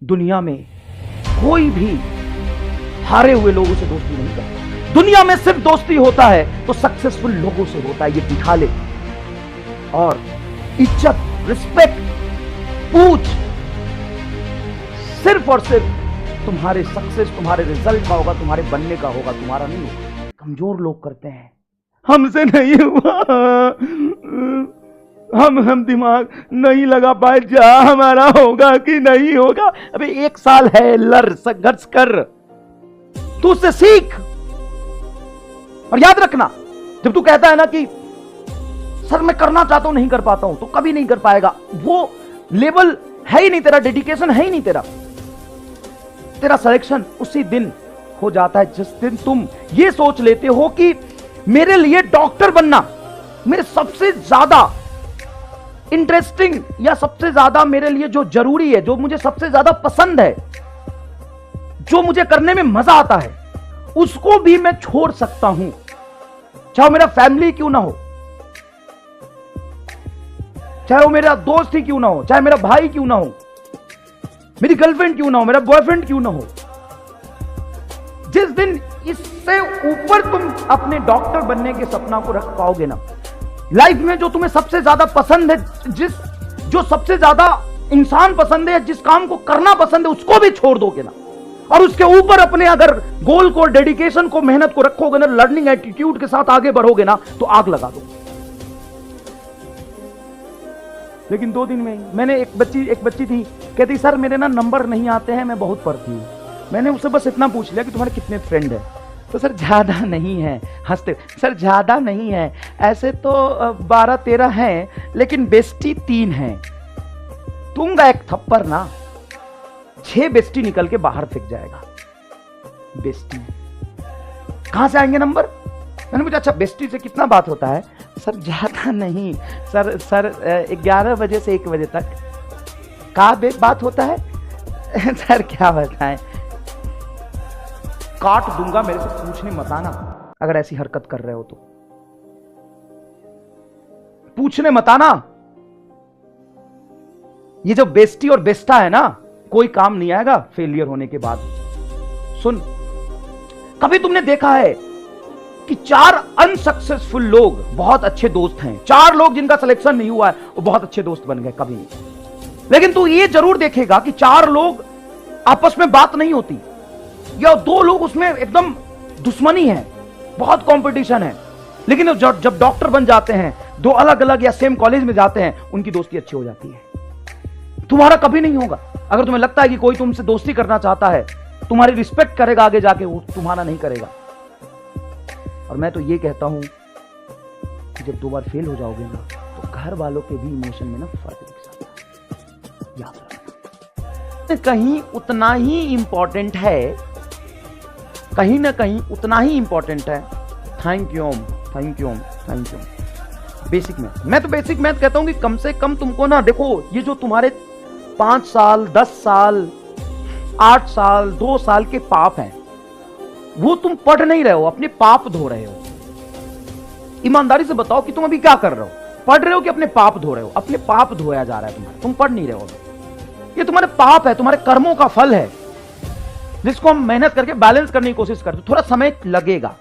दुनिया में कोई भी हारे हुए लोगों से दोस्ती नहीं करता। दुनिया में सिर्फ दोस्ती होता है तो सक्सेसफुल लोगों से होता है। ये दिखा ले। और इज्जत, रिस्पेक्ट, पूछ सिर्फ और सिर्फ तुम्हारे सक्सेस, तुम्हारे रिजल्ट का होगा, तुम्हारे बनने का होगा, तुम्हारा नहीं होगा। कमजोर लोग करते हैं, हमसे नहीं हुआ, हम दिमाग नहीं लगा पाए, जा हमारा होगा कि नहीं होगा। अबे 1 साल है, लड़, संघर्ष कर, तू उससे सीख। और याद रखना, जब तू कहता है ना कि सर मैं करना चाहता हूं नहीं कर पाता हूं, तो कभी नहीं कर पाएगा। वो लेवल है ही नहीं तेरा, डेडिकेशन है ही नहीं तेरा। तेरा सिलेक्शन उसी दिन हो जाता है जिस दिन तुम ये सोच लेते हो कि मेरे लिए डॉक्टर बनना मेरे सबसे ज्यादा इंटरेस्टिंग या सबसे ज्यादा मेरे लिए जो जरूरी है, जो मुझे सबसे ज्यादा पसंद है, जो मुझे करने में मजा आता है, उसको भी मैं छोड़ सकता हूं, चाहे मेरा फैमिली क्यों ना हो, चाहे वो मेरा दोस्त ही क्यों ना हो, चाहे मेरा भाई क्यों ना हो, मेरी गर्लफ्रेंड क्यों ना हो, मेरा बॉयफ्रेंड क्यों ना हो। जिस दिन इससे ऊपर तुम अपने डॉक्टर बनने के सपना को रख पाओगे ना, लाइफ में जो तुम्हें सबसे ज्यादा पसंद है, जो सबसे ज्यादा इंसान पसंद है, जिस काम को करना पसंद है, उसको भी छोड़ दोगे ना, और उसके ऊपर अपने अगर गोल को, डेडिकेशन को, मेहनत को रखोगे ना, लर्निंग एटीट्यूड के साथ आगे बढ़ोगे ना, तो आग लगा दो। लेकिन 2 दिन में ही मैंने एक बच्ची थी, कहती सर मेरे ना नंबर नहीं आते हैं, मैं बहुत पढ़ती हूँ। मैंने उससे बस इतना पूछ लिया कि तुम्हारे कितने फ्रेंड है, तो सर ज्यादा नहीं है, हंसते, सर ज्यादा नहीं है, ऐसे तो 12-13 हैं, लेकिन बेस्टी 3 हैं। दूंगा एक थप्पड़ ना, 6 बेस्टी निकल के बाहर फेंक जाएगा। बेस्टी कहां से आएंगे नंबर? मैंने पूछा अच्छा बेस्टी से कितना बात होता है? सर ज्यादा नहीं सर, 11 बजे से 1 बजे तक। का बात होता है? सर क्या बताएं, काट दूंगा, मेरे से पूछने मत आना अगर ऐसी हरकत कर रहे हो तो, पूछने मत आना। ये जो बेस्टी और बेस्टा है ना, कोई काम नहीं आएगा फेलियर होने के बाद। सुन, कभी तुमने देखा है कि 4 अनसक्सेसफुल लोग बहुत अच्छे दोस्त हैं? 4 लोग जिनका सिलेक्शन नहीं हुआ है वो बहुत अच्छे दोस्त बन गए? कभी नहीं। लेकिन तू ये जरूर देखेगा कि 4 लोग आपस में बात नहीं होती, या 2 लोग उसमें एकदम दुश्मनी है, बहुत कंपटीशन है, लेकिन जब डॉक्टर बन जाते हैं, 2 अलग अलग या सेम कॉलेज में जाते हैं, उनकी दोस्ती अच्छी हो जाती है। तुम्हारा कभी नहीं होगा। अगर तुम्हें लगता है कि कोई तुमसे दोस्ती करना चाहता है, तुम्हारी रिस्पेक्ट करेगा आगे जाके, वो तुम्हारा नहीं करेगा। और मैं तो ये कहता हूं कि जब 2 बार फेल हो जाओगे ना, तो घर वालों के भी इमोशन में ना फर्क दिख जाता है। याद रखना, कहीं उतना ही इंपॉर्टेंट है, कहीं ना कहीं उतना ही इंपॉर्टेंट है। Thank you basic math. मैं तो बेसिक मैथ कहता हूं कि कम से कम तुमको ना, देखो ये जो तुम्हारे 5 साल, 10 साल, 8 साल, 2 साल के पाप हैं, वो तुम पढ़ नहीं रहे हो, अपने पाप धो रहे हो। ईमानदारी से बताओ कि तुम अभी क्या कर रहे हो? पढ़ रहे हो कि अपने पाप धो रहे हो? अपने पाप धोया जा रहा है तुम्हारा, तुम पढ़ नहीं रहे हो। ये तुम्हारे पाप है, तुम्हारे कर्मों का फल है, जिसको हम मेहनत करके बैलेंस करने की कोशिश करते हैं। थोड़ा समय लगेगा,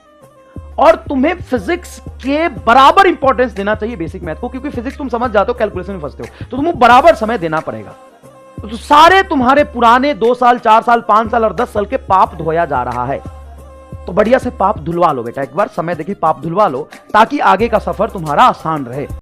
और तुम्हें फिजिक्स के बराबर इंपॉर्टेंस देना चाहिए बेसिक मैथ को, क्योंकि फिजिक्स तुम समझ जाते हो, कैलकुलेशन में फंसते हो, तो तुम्हें बराबर समय देना पड़ेगा। तो सारे तुम्हारे पुराने 2 साल, 4 साल, 5 साल और 10 साल के पाप धोया जा रहा है। तो बढ़िया से पाप धुलवा लो बेटा, एक बार समय देखिए, पाप धुलवा लो, ताकि आगे का सफर तुम्हारा आसान रहे।